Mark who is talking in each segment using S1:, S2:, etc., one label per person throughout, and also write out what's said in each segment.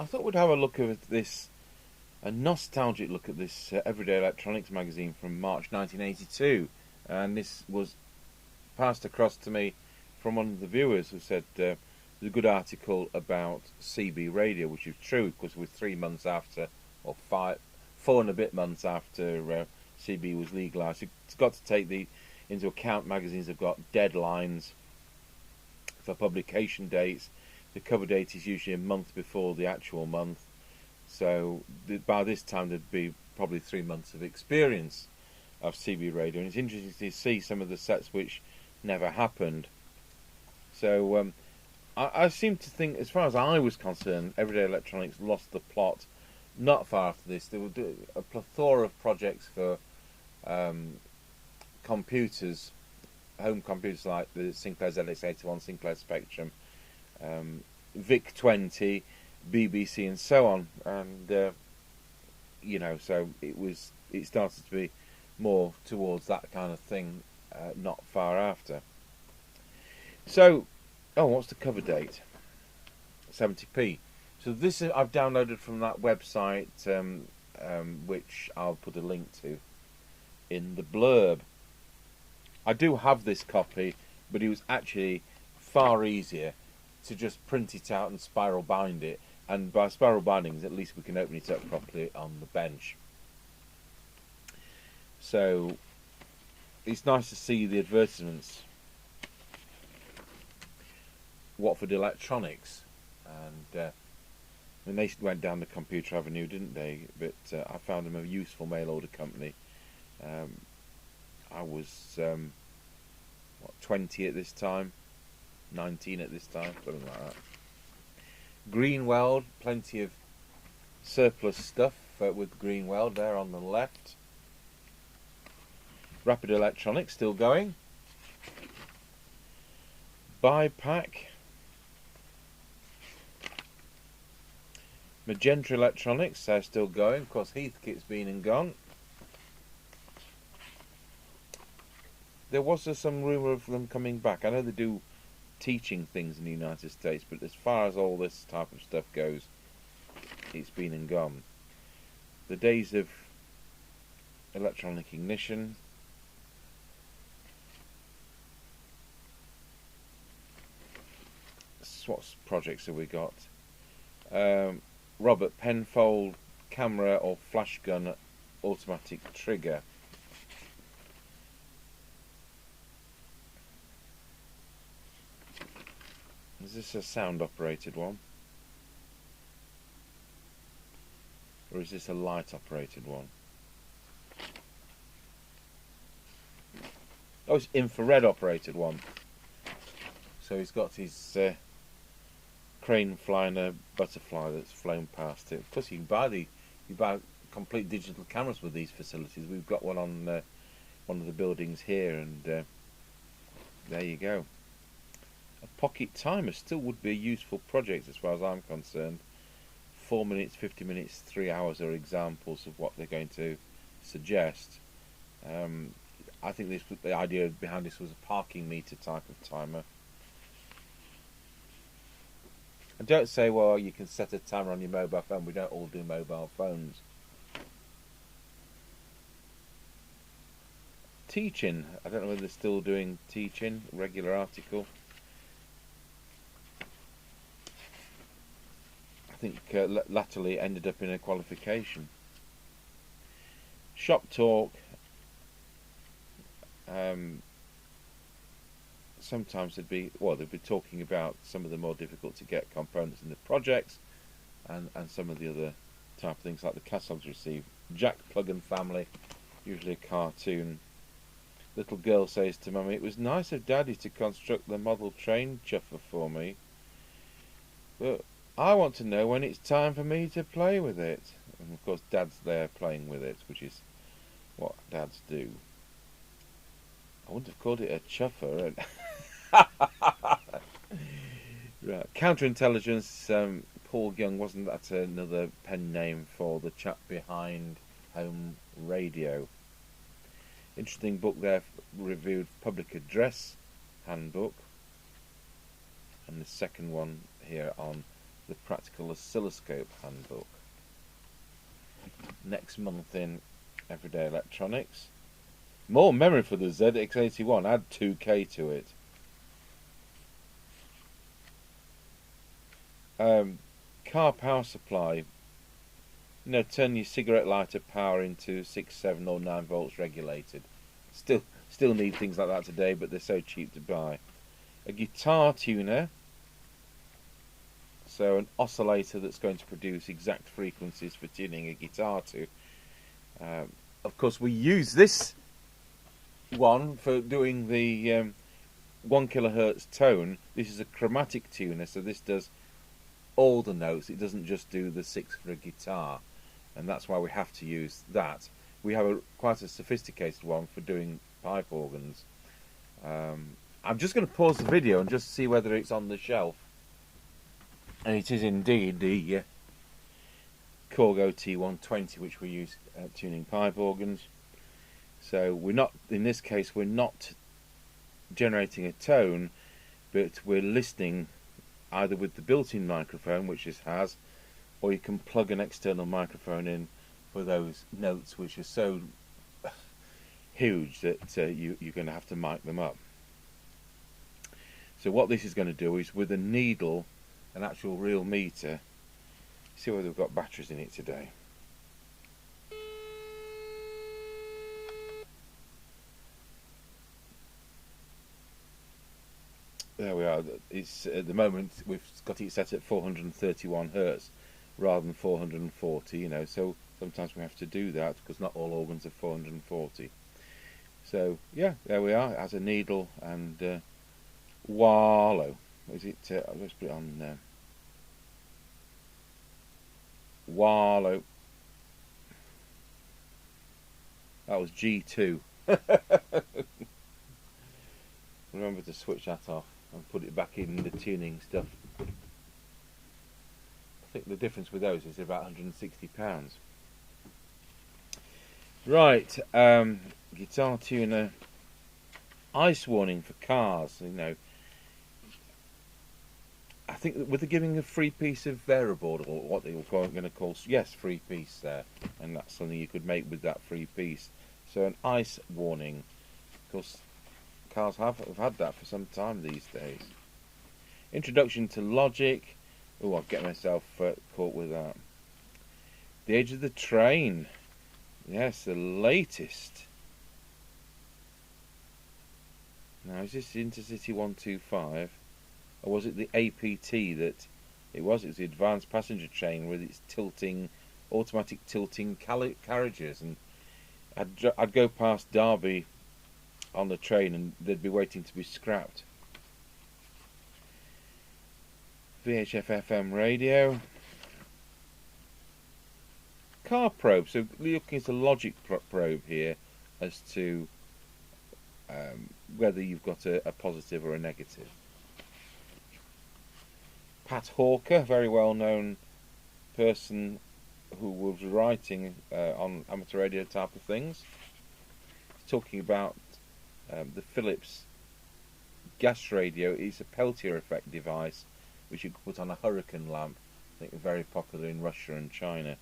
S1: I thought we'd have a look at this, a nostalgic look at this Everyday Electronics magazine from March 1982, and this was passed across to me from one of the viewers who said there's a good article about CB radio, which is true because we're 3 months after, or 4 and a bit months after CB was legalised. It's got to take into account magazines have got deadlines for publication dates. The cover date is usually a month before the actual month, so by this time there'd be probably 3 months of experience of CB radio, and it's interesting to see some of the sets which never happened. So I seem to think, as far as I was concerned, Everyday Electronics lost the plot not far after this. There were a plethora of projects for computers, home computers like the Sinclair ZX81, Sinclair Spectrum, VIC-20, BBC, and so on. And so it started to be more towards that kind of thing, not far after. So, what's the cover date? 70p. So this I've downloaded from that website, which I'll put a link to in the blurb. I do have this copy, but it was actually far easier to just print it out and spiral bind it. And by spiral bindings, at least we can open it up properly on the bench. So it's nice to see the advertisements. Watford Electronics, and they went down the Computer Avenue, didn't they? But I found them a useful mail order company. I was 20 at this time, 19 at this time, something like that. Greenweld, plenty of surplus stuff with Greenweld there on the left. Rapid Electronics still going. BiPAC. Magenta Electronics, they're still going. Of course, Heathkit's been and gone. There was some rumour of them coming back. I know they do teaching things in the United States, but as far as all this type of stuff goes, it's been and gone. The days of electronic ignition. What projects have we got? Robert Penfold, camera or flash gun automatic trigger. Is this a sound operated one? Or is this a light operated one? Oh, it's infrared operated one. So he's got his crane flying a butterfly that's flown past it. Of course, you buy complete digital cameras with these facilities. We've got one on one of the buildings here, and there you go. A pocket timer still would be a useful project as far as I'm concerned. 4 minutes, 50 minutes, 3 hours are examples of what they're going to suggest. I think the idea behind this was a parking meter type of timer. And don't say, well, you can set a timer on your mobile phone. We don't all do mobile phones. Teaching. I don't know whether they're still doing teaching. Regular article. I think latterly ended up in a qualification. Shop talk. Sometimes they'd be talking about some of the more difficult to get components in the projects, and some of the other type of things like the catalogues received. Jack Plug and Family, usually a cartoon. Little girl says to Mummy, "It was nice of Daddy to construct the model train chuffer for me, but I want to know when it's time for me to play with it." And of course Dad's there playing with it, which is what dads do. I wouldn't have called it a chuffer. Right. Counterintelligence, Paul Young, wasn't that another pen name for the chap behind Home Radio? Interesting book there, reviewed Public Address Handbook. And the second one here on the Practical Oscilloscope Handbook. Next month in Everyday Electronics. More memory for the ZX81. Add 2K to it. Car power supply. Turn your cigarette lighter power into 6, 7 or 9 volts regulated. Still need things like that today, but they're so cheap to buy. A guitar tuner. So an oscillator that's going to produce exact frequencies for tuning a guitar to. Of course, we use this one for doing the 1 kilohertz tone. This is a chromatic tuner, so this does all the notes. It doesn't just do the 6 for a guitar, and that's why we have to use that. We have quite a sophisticated one for doing pipe organs. I'm just going to pause the video and just see whether it's on the shelf. And it is indeed the Corgo T120, which we use tuning pipe organs. So we're not, in this case, we're not generating a tone, but we're listening either with the built-in microphone, which this has, or you can plug an external microphone in for those notes which are so huge that you're going to have to mic them up. So what this is going to do is, with a needle, an actual real meter, see whether we've got batteries in it today. There we are. It's at the moment we've got it set at 431 hertz rather than 440. So sometimes we have to do that because not all organs are 440. So yeah, there we are. It has a needle and wallow. Is it? Let's put it on wallow. That was G2. Remember to switch that off and put it back in the tuning stuff. I think the difference with those is about £160. Right, guitar tuner. Ice warning for cars. I think that with the giving a free piece of variable, or what they were going to call, yes, free piece there, and that's something you could make with that free piece. So an ice warning. Of course, cars have had that for some time these days. Introduction to Logic. Oh, I'll get myself caught with that. The Age of the Train. Yes, the latest. Now, is this Intercity 125? Or was it the APT that it was? It was the Advanced Passenger Train with its automatic tilting carriages. And I'd go past Derby on the train and they'd be waiting to be scrapped. VHF FM radio. Car probe. So looking at a logic probe here as to whether you've got a positive or a negative. Pat Hawker, very well known person who was writing on amateur radio type of things. He's talking about the Philips gas radio. Is a Peltier effect device which you could put on a hurricane lamp. I think very popular in Russia and China.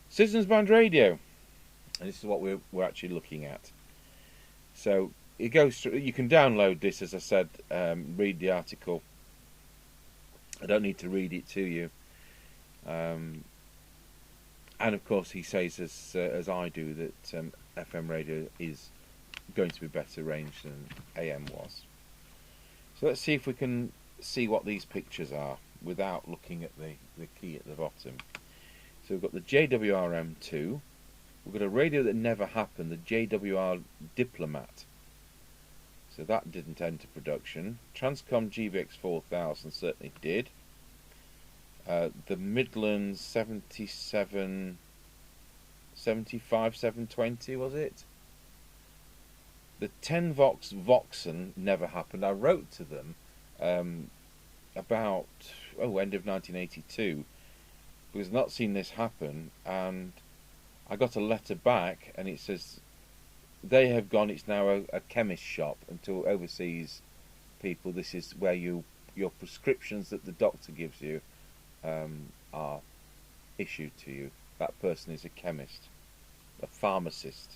S1: Citizens Band radio, and this is what we're actually looking at. So it goes through. You can download this, as I said. Read the article. I don't need to read it to you. And of course, he says, as I do, that FM radio is going to be better range than AM was. So let's see if we can see what these pictures are without looking at the key at the bottom. So we've got the JWRM2. We've got a radio that never happened, the JWR Diplomat. So that didn't enter production. Transcom GBX 4000 certainly did. The Midlands 75 720, was it? The 10 Vox Voxen never happened. I wrote to them about end of 1982 because I've not seen this happen, and I got a letter back and it says they have gone, it's now a chemist shop, and to overseas people this is where you your prescriptions that the doctor gives you are issued to you. That person is a chemist, a pharmacist.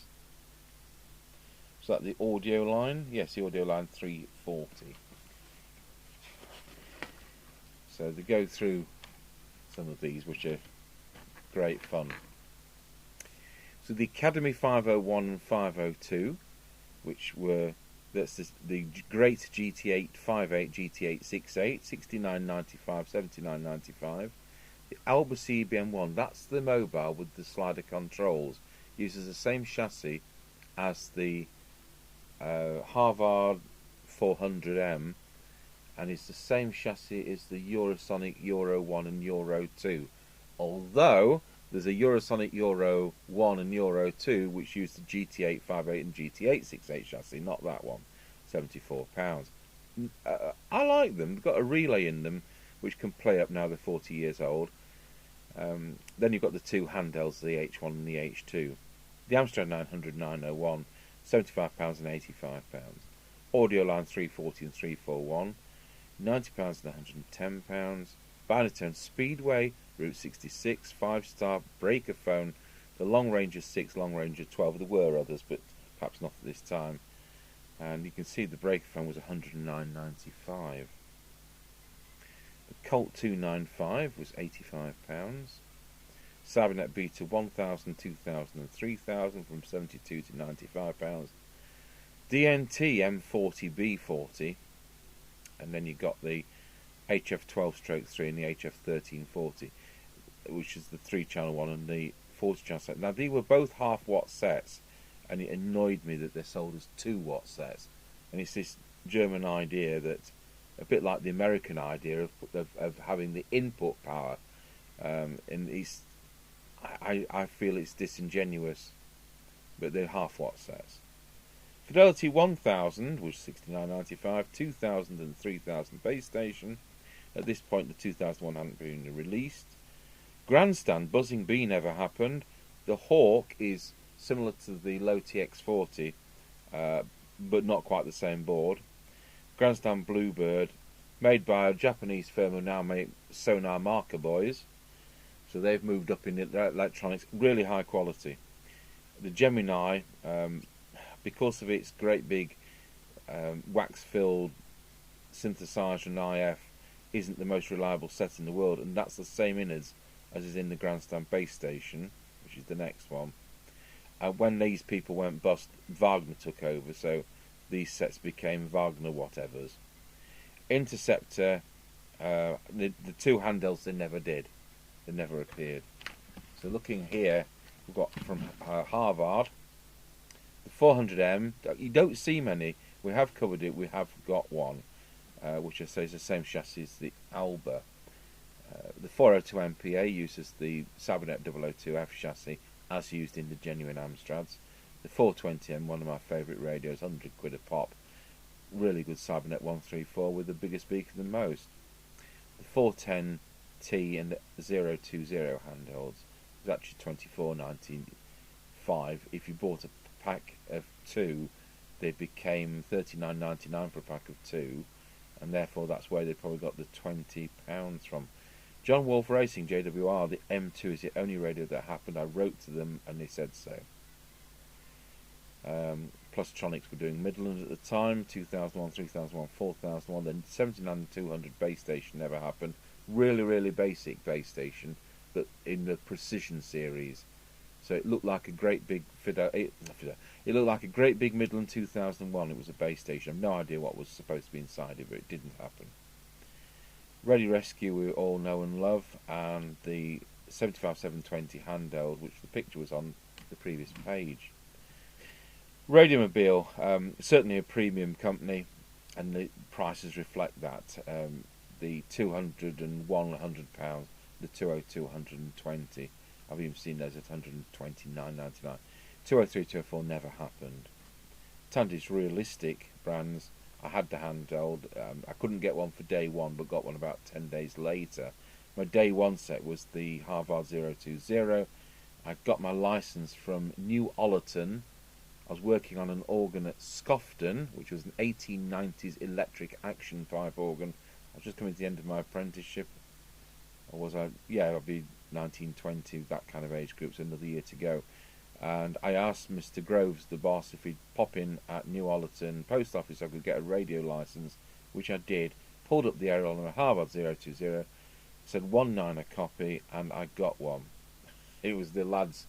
S1: So that the audio line? Yes, the audio line 340. So they go through some of these, which are great fun. So the Academy 501 and 502, that's the great GT8 58, GT8 68, 69.95, 79.95. The Alba CBM1, that's the mobile with the slider controls, uses the same chassis as the Harvard 400M, and it's the same chassis as the Eurosonic Euro 1 and Euro 2. Although there's a Eurosonic Euro 1 and Euro 2 which use the GT8 58 and GT8 68 chassis, not that one. £74. I like them. They've got a relay in them which can play up now they're 40 years old. Then you've got the two handhelds, the H1 and the H2. The Amstrad 900 901, £75 and £85. Audio line 340 and 341, £90 and £110. Binatone Speedway, Route 66, 5-star, breaker phone, the Long Ranger 6, Long Ranger 12. There were others, but perhaps not at this time. And you can see the breaker phone was £109.95. The Colt 295 was £85. Cybernet Beta 1000, 2000 and 3000 from £72 to £95. DNT M40B40, and then you got the HF12/3 and the HF1340, which is the 3-channel one and the 40-channel set. Now, these were both half-watt sets, and it annoyed me that they're sold as 2-watt sets. And it's this German idea that, a bit like the American idea of having the input power, I feel it's disingenuous, but they're half-watt sets. Fidelity 1000 was £69.95, 2000 and 3000 base station. At this point, the 2001 hadn't been released. Grandstand Buzzing Bee never happened. The Hawk is similar to the Low TX40, but not quite the same board. Grandstand Bluebird, made by a Japanese firm who now make sonar marker buoys. So they've moved up in electronics, really high quality. The Gemini, because of its great big wax-filled synthesizer and IF, isn't the most reliable set in the world, and that's the same innards as is in the Grandstand base station, which is the next one. When these people went bust, Wagner took over, so these sets became Wagner whatevers. Interceptor, the two handhelds, they never did. They never appeared. So looking here, we've got from Harvard, the 400M. You don't see many. We have covered it. We have got one, which I say is the same chassis as the Alba. The 402 MPA uses the Cybernet 002F chassis as used in the genuine Amstrads. The 420M, one of my favourite radios, £100 a pop. Really good Cybernet 134 with a bigger speaker than most. The 410T and the 020 handhelds was actually £24.95. If you bought a pack of two, they became £39.99 for a pack of two, and therefore that's where they probably got the £20 from. John Wolf Racing, JWR, the M2 is the only radio that happened. I wrote to them and they said so. Plustronics were doing Midland at the time, 2001, 3001, 4001, then 79200 base station never happened. Really, really basic base station, but in the Precision series. So it looked like a great big it looked like a great big Midland 2001. It was a base station. I have no idea what was supposed to be inside it, but it didn't happen. Ready Rescue we all know and love, and the 75720 handheld, which the picture was on the previous page. Radiomobile, certainly a premium company, and the prices reflect that. The 201 £100, the 202 120. I've even seen those at £129.99. 203, 204 never happened. Tandy's realistic brands. I had the handheld. I couldn't get one for day one, but got one about 10 days later. My day one set was the Harvard 020. I got my license from New Ollerton. I was working on an organ at Scofton, which was an 1890s electric action type organ. I was just coming to the end of my apprenticeship. Or was I? Yeah, I'll be 19, 20, that kind of age group, so another year to go. And I asked Mr. Groves, the boss, if he'd pop in at New Ollerton Post Office so I could get a radio licence, which I did. Pulled up the aerial number Harvard 020, said 19 a copy, and I got one. It was the lad's.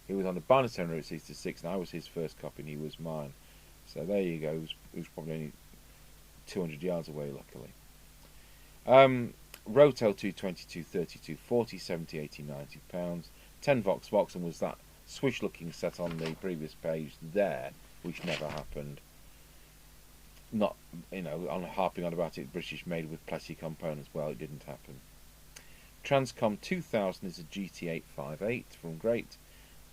S1: He was on the Barnestone Route 66, and I was his first copy, and he was mine. So there you go. He was probably only 200 yards away, luckily. Rotel 222, 32, 40, 70, 80, 90 pounds. 10 Vox, and was that swish-looking set on the previous page there, which never happened. Not, on harping on about it, British made with plastic components. Well, it didn't happen. Transcom 2000 is a GT858 from Great,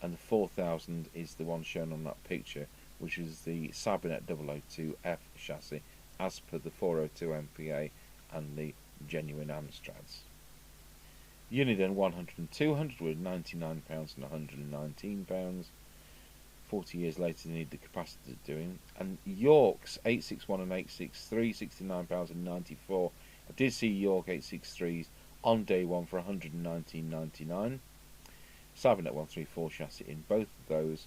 S1: and the 4000 is the one shown on that picture, which is the Cybernet 002F chassis, as per the 402 MPA and the genuine Amstrads. Uniden 100 and 200 were £99 and £119. 40 years later, they need the capacitor doing. And York's 861 and 863, £69 and 94. I did see York 863s on day one for £119.99. Cybernet 134 chassis in both of those.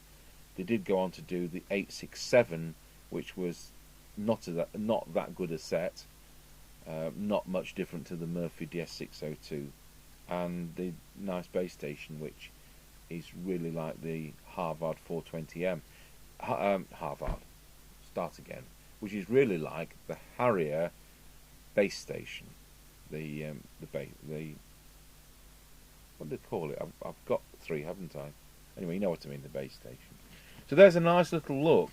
S1: They did go on to do the 867, which was not that good a set. Not much different to the Murphy DS602, and the nice base station, which is really like the Harvard 420M. Harvard, start again, which is really like the Harrier base station. The what do they call it? I've got three, haven't I? Anyway, you know what I mean, the base station. So there's a nice little look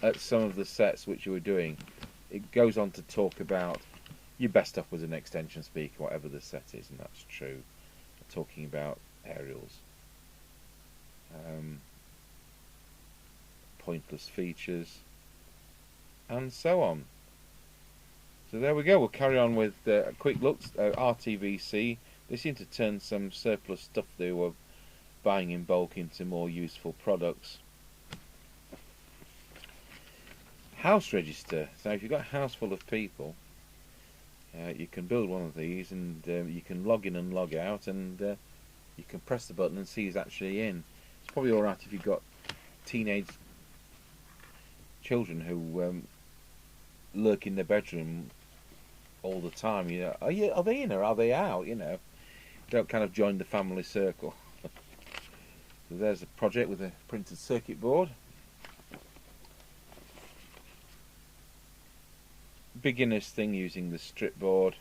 S1: at some of the sets which you were doing. It goes on to talk about your best up was an extension speaker, whatever the set is, and that's true. Talking about aerials. Pointless features, and so on. So there we go. We'll carry on with a quick look. RTVC. They seem to turn some surplus stuff they were buying in bulk into more useful products. House register. So if you've got a house full of people, you can build one of these, and you can log in and log out, and you can press the button and see who's actually in. It's probably all right if you've got teenage children who lurk in their bedroom all the time. Are they in or are they out? Don't kind of join the family circle. So there's a project with a printed circuit board. Beginner's thing using the strip board.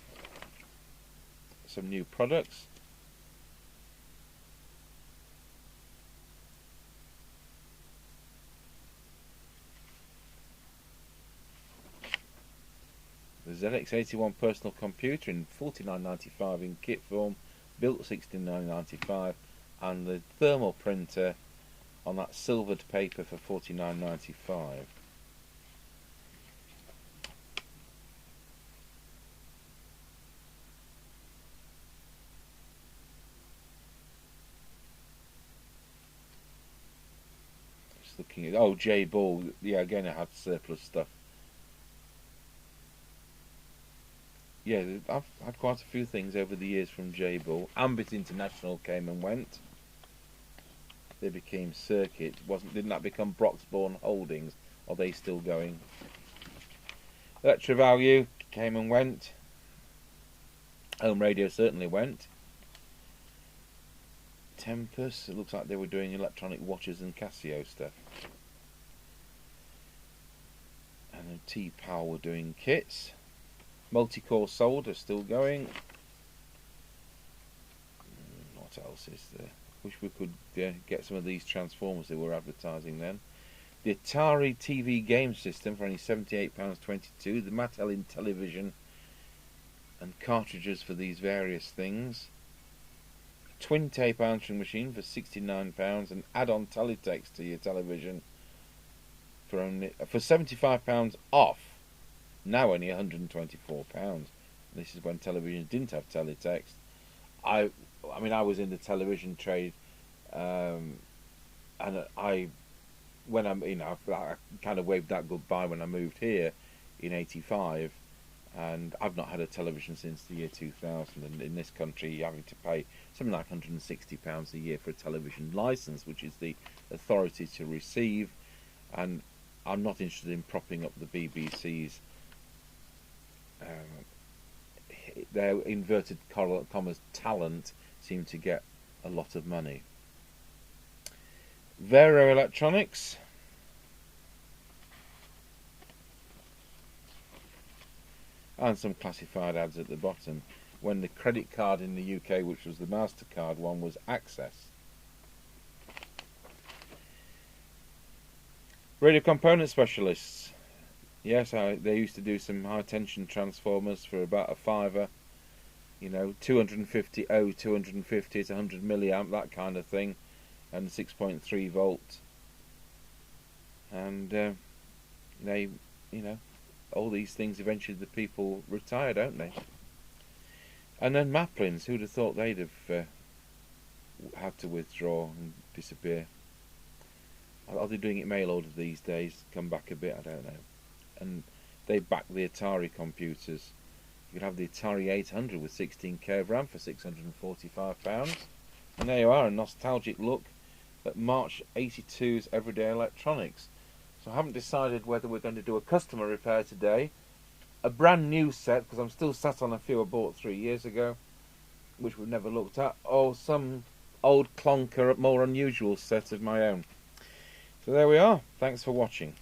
S1: Some new products. The ZX81 personal computer in $49.95 in kit form, built $69.95, and the thermal printer on that silvered paper for $49.95. Just looking at J Ball, yeah, again it had surplus stuff. Yeah, I've had quite a few things over the years from J-Ball. Ambit International came and went. They became Circuit. Didn't that become Broxbourne Holdings? Are they still going? Electra Value came and went. Home Radio certainly went. Tempest, it looks like they were doing electronic watches and Casio stuff. And T-Power were doing kits. Multi-core solder still going. What else is there? Wish we could get some of these transformers they were advertising then. The Atari TV game system for only £78.22. The Mattel Intellivision and cartridges for these various things. Twin tape answering machine for £69, and add-on teletext to your television for £75 off. Now only £124. This is when televisions didn't have teletext. I was in the television trade, and I kind of waved that goodbye when I moved here in '85, And I've not had a television since the year 2000, and in this country you're having to pay something like £160 a year for a television licence, which is the authority to receive. And I'm not interested in propping up the BBC's their inverted commas talent seem to get a lot of money. Vero Electronics. And some classified ads at the bottom, when the credit card in the UK, which was the MasterCard one, was Access. Radio component specialists. Yes, they used to do some high tension transformers for about a fiver. You know, 250 ohm, 250 to 100 milliamp, that kind of thing, and 6.3 volt. And they, you know, all these things, eventually the people retire, don't they? And then Maplins, who'd have thought they'd have had to withdraw and disappear? Are they doing it mail order these days? Come back a bit, I don't know. And they back the Atari computers. You could have the Atari 800 with 16k of RAM for £645. And there you are, a nostalgic look at March 82's Everyday Electronics. So I haven't decided whether we're going to do a customer repair today, a brand new set, because I'm still sat on a few I bought 3 years ago, which we've never looked at, or some old clunker, more unusual set of my own. So there we are. Thanks for watching.